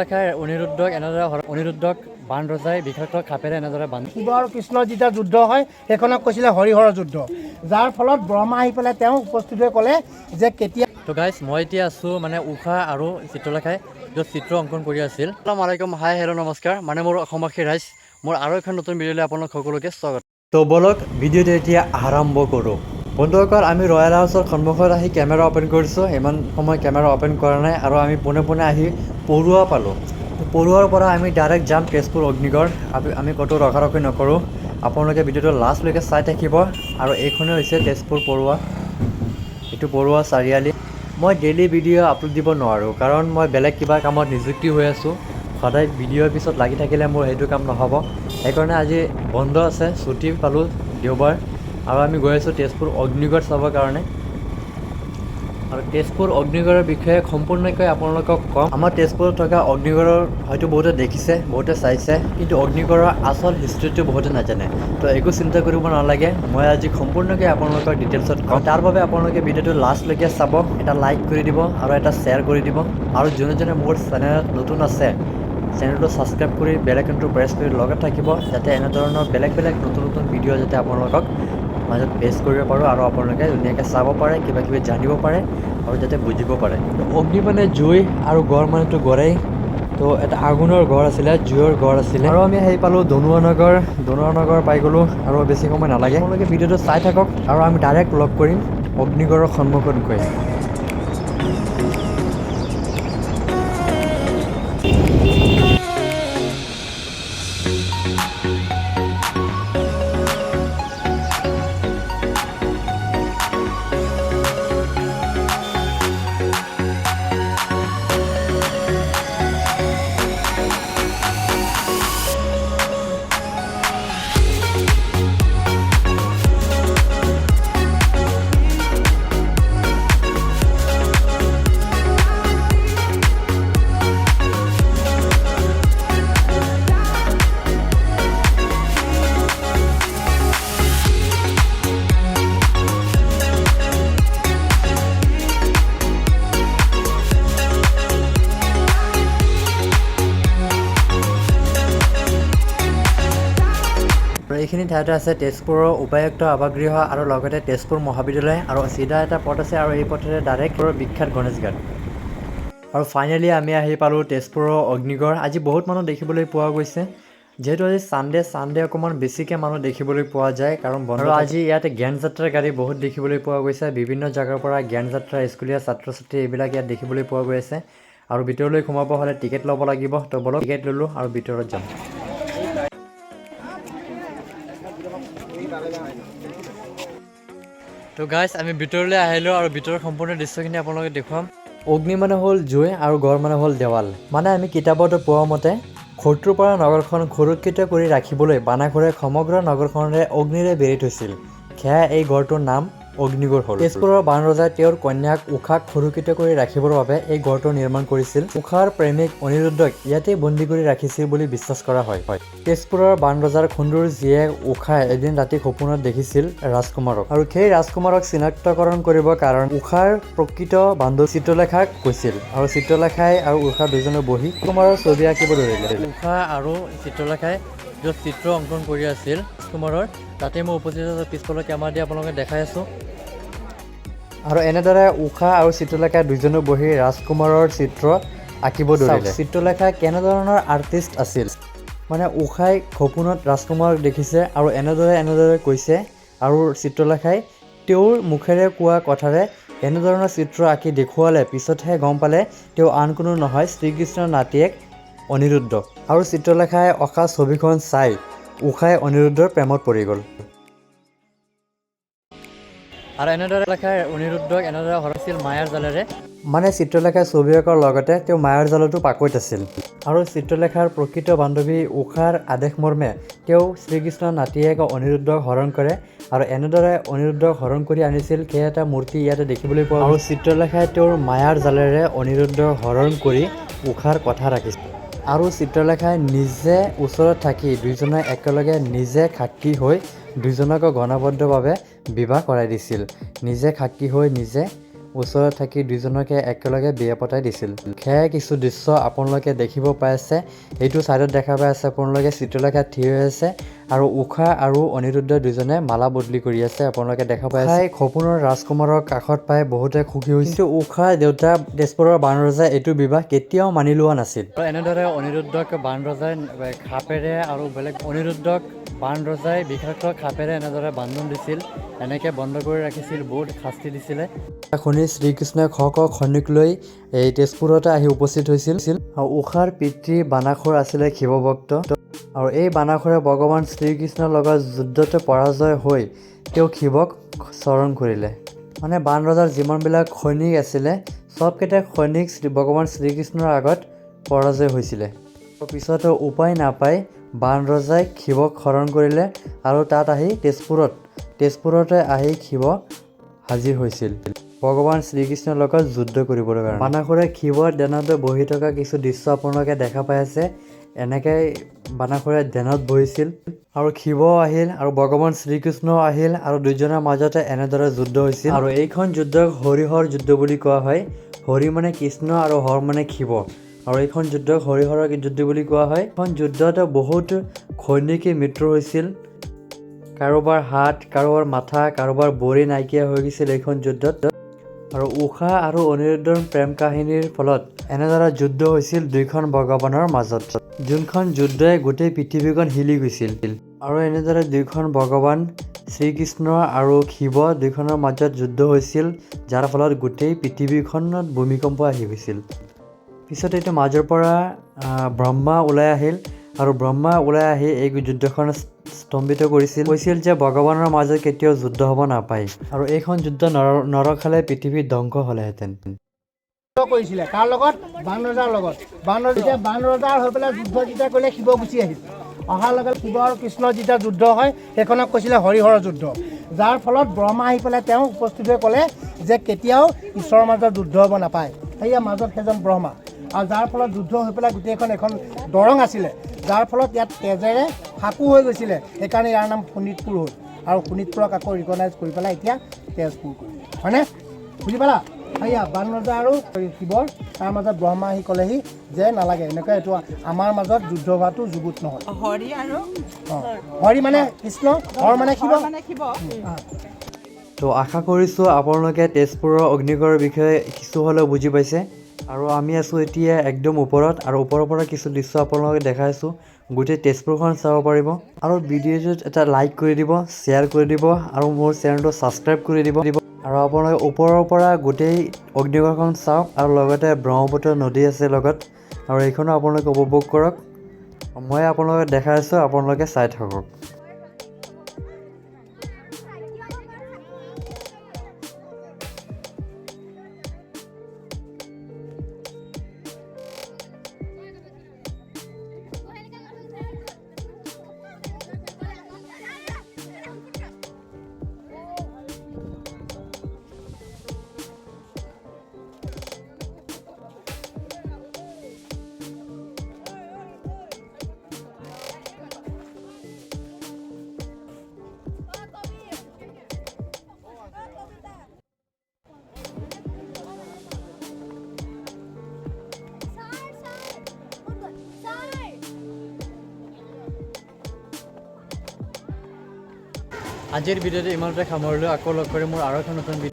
লেখাই অনিৰুদ্ধক এনেদৰে অনিৰুদ্ধক বান ৰজাই বিষাক্ত খাপেৰে এনেদৰে বান্ধি শিৱ আৰু কৃষ্ণৰ যেতিয়া যুদ্ধ হয় সেইখনক কৈছিলে হৰিহৰৰ যুদ্ধ, যাৰ ফলত ব্ৰহ্মা আহি পেলাই তেওঁ উপস্থিত হৈ ক'লে যে কেতিয়া। তো গাইজ মই এতিয়া আছোঁ মানে উষা আৰু চিত্ৰলেখাই য'ত চিত্ৰ অংকন কৰি আছিল। আসসালামু আলাইকুম, হাই হেল্ল' নমস্কাৰ, মানে মোৰ অসমবাসী ৰাইজ, মোৰ আৰু এখন নতুন ভিডিঅ'লৈ আপোনালোক সকলোকে স্বাগত। তো বলক ভিডিঅ'টো এতিয়া আৰম্ভ কৰোঁ। বন্ধুসকল, আমি ৰয়েল হাউচৰ সন্মুখত আহি কেমেৰা অ'পেন কৰিছোঁ। ইমান সময় কেমেৰা অ'পেন কৰা নাই আৰু আমি পোনে পোনে আহি পৰুৱা পালোঁ। পৰুৱাৰ পৰা আমি ডাইৰেক্ট যাম তেজপুৰ অগ্নিগড়। আমি ক'তো ৰখাৰখি নকৰোঁ, আপোনালোকে ভিডিঅ'টো লাষ্টলৈকে চাই থাকিব। আৰু এইখনে হৈছে তেজপুৰ পৰুৱা, এইটো পৰুৱা চাৰিআলি। মই ডেইলি ভিডিঅ' আপলোড দিব নোৱাৰোঁ কাৰণ মই বেলেগ কিবা কামত নিযুক্তি হৈ আছোঁ। সদায় ভিডিঅ'ৰ পিছত লাগি থাকিলে মোৰ সেইটো কাম নহ'ব। সেইকাৰণে আজি বন্ধ আছে, ছুটি পালোঁ দেওবাৰ, আৰু আমি গৈ আছোঁ তেজপুৰ অগ্নিগড় চাবৰ কাৰণে। আৰু তেজপুৰ অগ্নিগড়ৰ বিষয়ে সম্পূৰ্ণকৈ আপোনালোকক কম। আমাৰ তেজপুৰত থকা অগ্নিগড়ৰ হয়তো বহুতে দেখিছে, বহুতে চাইছে, কিন্তু অগ্নিগড়ৰ আচল হিষ্ট্ৰীটো বহুতে নাজানে। তো একো চিন্তা কৰিব নালাগে, মই আজি সম্পূৰ্ণকৈ আপোনালোকৰ ডিটেইলছত কম। তাৰ বাবে আপোনালোকে ভিডিঅ'টো লাষ্টলৈকে চাব, এটা লাইক কৰি দিব আৰু এটা শ্বেয়াৰ কৰি দিব। আৰু যোনে যোনে মোৰ চেনেলত নতুন আছে, চেনেলটো ছাবস্ক্ৰাইব কৰি বেল আইকনটো প্ৰেছ কৰি লগত থাকিব, যাতে এনেধৰণৰ বেলেগ বেলেগ নতুন নতুন ভিডিঅ' যাতে আপোনালোকক মাজত পেষ্ট কৰিব পাৰোঁ আৰু আপোনালোকে ধুনীয়াকৈ চাব পাৰে, কিবা কিবি জানিব পাৰে আৰু যাতে বুজিব পাৰে। অগ্নি মানে জুই আৰু গড় মানেতো গড়েই। তো এটা আগুনৰ গড় আছিলে, জুইৰ গড় আছিলে। আৰু আমি আহি পালোঁ ধনুৱা নগৰ পাই গ'লোঁ, আৰু বেছি সময় নালাগে। আপোনালোকে ভিডিঅ'টো চাই থাকক আৰু আমি ডাইৰেক্ট লগ কৰিম অগ্নিগড়ৰ সন্মুখত গৈ। এইখিনি ঠাইতে আছে তেজপুৰৰ উপায়ুক্ত আৱাসগৃহ আৰু লগতে তেজপুৰ মহাবিদ্যালয়, আৰু চিধা এটা পথ আছে আৰু এই পথেৰে ডাইৰেক্ট বিখ্যাত গণেশ ঘাট। আৰু ফাইনেলি আমি আহি পালোঁ তেজপুৰৰ অগ্নিগড়। আজি বহুত মানুহ দেখিবলৈ পোৱা গৈছে, যিহেতু আজি ছানডে অকণমান বেছিকৈ মানুহ দেখিবলৈ পোৱা যায় কাৰণ বন্ধ। আৰু আজি ইয়াতে জ্ঞান যাত্ৰাৰ গাড়ী বহুত দেখিবলৈ পোৱা গৈছে, বিভিন্ন জেগাৰ পৰা জ্ঞান যাত্ৰা, স্কুলীয়া ছাত্ৰ ছাত্ৰী এইবিলাক ইয়াত দেখিবলৈ পোৱা গৈ আছে। আৰু ভিতৰলৈ সোমাব হ'লে টিকেট ল'ব লাগিব। তো বলক টিকেট ল'লোঁ আৰু ভিতৰত যাম। তো গাইজ আমি ভিতৰলৈ আহিলোঁ আৰু ভিতৰৰ সম্পূৰ্ণ দৃশ্যখিনি আপোনালোকে দেখুৱাম। অগ্নি মানে হ'ল জুই আৰু গড় মানে হ'ল দেৱাল। মানে আমি কিতাপতো পোৱা মতে শত্ৰুৰ পৰা নগৰখন সুৰক্ষিত কৰি ৰাখিবলৈ বানাঘৰে সমগ্ৰ নগৰখনৰে অগ্নিৰে বেৰি থৈছিল। সেয়া এই গড়টোৰ নাম অগ্নিগড় হ'ল। তেজপুৰৰ বান ৰজাই তেওঁৰ কন্যাক উষাক সুৰক্ষিত কৰি ৰাখিবৰ বাবে এই গড়টো নিৰ্মাণ কৰিছিল। উষাৰ প্ৰেমিক অনিৰুদ্ধক ইয়াতে বন্দী কৰি ৰাখিছিল বুলি বিশ্বাস কৰা হয়। তেজপুৰৰ বান ৰজাৰ খুন্দুৰ জীয়েক উষাই এদিন ৰাতি সপোনত দেখিছিল ৰাজকুমাৰক, আৰু সেই ৰাজকুমাৰক চিনাক্তকৰণ কৰিবৰ কাৰণে উষাৰ প্ৰকৃত বান্ধৱী চিত্ৰলেখাক কৈছিল। আৰু চিত্ৰলেখাই আৰু উষা দুজনে বহি কুমাৰৰ ছবি আঁকিব ধৰিলে। উষা আৰু চিত্ৰলেখাই য'ত চিত্ৰ অংকন কৰি আছিল ৰাজকুমাৰৰ, তাতে মই উপস্থিত পিছফালৰ কেমেৰা দি আপোনালোকে দেখাই আছোঁ। আৰু এনেদৰে উষা আৰু চিত্ৰলেখাই দুজনে বহি ৰাজকুমাৰৰ চিত্ৰ আঁকিব ধৰিলে। চিত্ৰলেখা কেনেধৰণৰ আৰ্টিষ্ট আছিল, মানে উষাই সপোনত ৰাজকুমাৰক দেখিছে আৰু এনেদৰে কৈছে, আৰু চিত্ৰলেখাই তেওঁৰ মুখেৰে কোৱা কথাৰে এনেধৰণৰ চিত্ৰ আঁকি দেখুৱালে। পিছতহে গম পালে তেওঁ আন কোনো নহয়, শ্ৰীকৃষ্ণৰ নাতিয়েক অনিৰুদ্ধ। আৰু চিত্ৰলেখাই অঁকা ছবিখন চাই উষাই অনিৰুদ্ধৰ প্ৰেমত পৰি গ'ল। আৰু এনেদৰে লেখাই অনিৰুদ্ধক এনেদৰে হৰাইছিল মায়াৰ জালেৰে। মানে চিত্ৰলেখাই ছবি অঁকাৰ লগতে তেওঁ মায়াৰ জালতো পাকৈত আছিল। আৰু চিত্ৰলেখাৰ প্ৰকৃত বান্ধৱী উষাৰ আদেশ মৰ্মে তেওঁ শ্ৰীকৃষ্ণৰ নাতিয়েক অনিৰুদ্ধক হৰণ কৰে, আৰু এনেদৰে অনিৰুদ্ধক হৰণ কৰি আনিছিল। সেই এটা মূৰ্তি ইয়াতে দেখিবলৈ পোৱা। আৰু চিত্ৰলেখাই তেওঁৰ মায়াৰ জালেৰে অনিৰুদ্ধক হৰণ কৰি উষাৰ কথা ৰাখিছিল। আৰু চিত্ৰলেখাই নিজে ওচৰত থাকি দুইজনে একেলগে নিজে সাক্ষী হৈ দুইজনক গণবদ্ধভাৱে বিবাহ কৰাই দিছিল। নিজে সাক্ষী হৈ নিজে ওচৰত থাকি দুজনকে একেলগে বিয়া পতাই দিছিল। সেয়াই কিছু দৃশ্য আপোনালোকে দেখিব পাই আছে। এইটো ছাইডত দেখা পাই আছে আপোনালোকে চিত্ৰলেখাত থিয় হৈ আছে আৰু উষা আৰু অনিৰুদ্ধ দুজনে মালা বদলি কৰি আছে। আপোনালোকে দেখা পাই আছে সপোনৰ ৰাজকুমাৰৰ কাষত পাই বহুতে সুখী হৈছিল। কিন্তু উষাৰ দেউতা তেজপুৰৰ বান ৰজাই এইটো বিবাহ কেতিয়াও মানি লোৱা নাছিল। এনেদৰে অনিৰুদ্ধক বান ৰজাই খাপেৰে আৰু বেলেগ অনিৰুদ্ধক বান ৰজাই বিষাক্ত খাপেৰে এনেদৰে বান্ধোন দিছিল। এনেকৈ বন্ধ কৰি ৰাখিছিল, বহুত শাস্তি দিছিলে। শুনি শ্ৰীকৃষ্ণই খনিক লৈ এই তেজপুৰতে আহি উপস্থিত হৈছিল। আৰু উষাৰ পিতৃ বানাসুৰ আছিলে শিৱভক্ত আৰু এই বানাসুৰে ভগৱান শ্ৰীকৃষ্ণৰ লগত যুদ্ধতে পৰাজয় হৈ তেওঁ শিৱক চৰণ কৰিলে। মানে বান ৰজাৰ যিমানবিলাক সৈনিক আছিলে চবকেইটা সৈনিক ভগৱান শ্ৰীকৃষ্ণৰ আগত পৰাজয় হৈছিলে। পিছতো উপায় নাপাই বান ৰজাই শিৱক শৰণ কৰিলে আৰু তাত আহি তেজপুৰতে আহি শিৱ হাজিৰ হৈছিল ভগৱান শ্ৰীকৃষ্ণৰ লগত যুদ্ধ কৰিবলৈ কাৰণে। বানাসুৰে শিৱৰ ধ্যানতে বহি থকা কিছু দৃশ্য আপোনালোকে দেখা পাই আছে। এনেকৈ বানাসুৰে ধ্যানত বহিছিল আৰু শিৱ আহিল আৰু ভগৱান শ্ৰীকৃষ্ণও আহিল আৰু দুজনৰ মাজতে এনেদৰে যুদ্ধ হৈছিল। আৰু এইখন যুদ্ধক হৰিহৰ যুদ্ধ বুলি কোৱা হয়। হৰি মানে কৃষ্ণ আৰু হৰ মানে শিৱ। আৰু এইখন যুদ্ধক হৰিহৰৰ যুদ্ধ বুলি কোৱা হয়। এইখন যুদ্ধত বহুত সৈনিকী মৃত্যু হৈছিল। কাৰোবাৰ হাত, কাৰোবাৰ মাথা, কাৰোবাৰ ভৰি নাইকিয়া হৈ গৈছিল এইখন যুদ্ধত। আৰু উষা আৰু অনিৰুদ্ধৰ প্ৰেম কাহিনীৰ ফলত এনেদৰে যুদ্ধ হৈছিল দুইখন ভগৱানৰ মাজত, যোনখন যুদ্ধই গোটেই পৃথিৱীখন হিলি গৈছিল। আৰু এনেদৰে দুইখন ভগৱান শ্ৰীকৃষ্ণ আৰু শিৱ দুইখনৰ মাজত যুদ্ধ হৈছিল, যাৰ ফলত গোটেই পৃথিৱীখনত ভূমিকম্প আহি গৈছিল। পিছত এইটো মাজৰ পৰা ব্ৰহ্মা ওলাই আহিল আৰু ব্ৰহ্মা ওলাই আহি এই যুদ্ধখন স্তম্ভিত কৈছিল যে ভগৱানৰ মাজত কেতিয়াও যুদ্ধ হ'ব নাপায় আৰু এইখন যুদ্ধ নৰখালে পৃথিৱী ধ্বংস হ'লেহেঁতেন। কৰিছিলে কাৰ লগত? বান ৰজাৰ লগত। বান ৰজাৰ হৈ পেলাই যুদ্ধ যেতিয়া কৰিলে শিৱ গুচি আহিল। অহাৰ লগে শিৱ আৰু কৃষ্ণৰ যেতিয়া যুদ্ধ হয় সেইখনক কৈছিলে হৰিহৰৰ যুদ্ধ। যাৰ ফলত ব্ৰহ্মা আহি পেলাই তেওঁ উপস্থিত হৈ ক'লে যে কেতিয়াও ঈশ্বৰৰ মাজত যুদ্ধ হ'ব নাপায়। সেয়া মাজত সেইজন ব্ৰহ্মা আৰু যাৰ ফলত যুদ্ধ হৈ পেলাই গোটেইখন এখন দৰং আছিলে, যাৰ ফলত ইয়াত তেজেৰে ফাকু হৈ গৈছিলে। সেইকাৰণে ইয়াৰ নাম শোণিতপুৰ হ'ল আৰু শোণিতপুৰক আকৌ ৰিকগনাইজ কৰি পেলাই এতিয়া তেজপুৰ কৰিলে, হয়নে? বুজি পালা? সেয়া বান ৰজা আৰু শিৱৰ তাৰ মাজত ব্ৰহ্মা আহি ক'লেহি যে নালাগে, এনেকুৱা এইটো আমাৰ মাজত যুদ্ধ হোৱাটো যুগুত নহয়। হৰি মানে কৃষ্ণ, হৰ মানে শিৱ। তো আশা কৰিছোঁ আপোনালোকে তেজপুৰৰ অগ্নিগড়ৰ বিষয়ে কিছু হ'লেও বুজি পাইছে। আৰু আমি আছোঁ এতিয়া একদম ওপৰত আৰু ওপৰৰ পৰা কিছু দৃশ্য আপোনালোকে দেখাইছোঁ। গোটেই তেজপুৰখন চাব পাৰিব আৰু ভিডিঅ'টোত এটা লাইক কৰি দিব, শ্বেয়াৰ কৰি দিব আৰু মোৰ চেনেলটো ছাবস্ক্ৰাইব কৰি দিব। আৰু আপোনালোকে ওপৰৰ পৰা গোটেই অগ্নিগড়খন চাওক আৰু লগতে ব্ৰহ্মপুত্ৰ নদী আছে লগত, আৰু এইখনো আপোনালোকে উপভোগ কৰক। মই আপোনালোকক দেখাই আছোঁ, আপোনালোকে চাই থাকক। আজিৰ ভিডিঅ'টো ইমানতে সামৰিলোঁ। আকৌ লগ কৰিম মোৰ আৰু এখন নতুন ভিডিঅ'।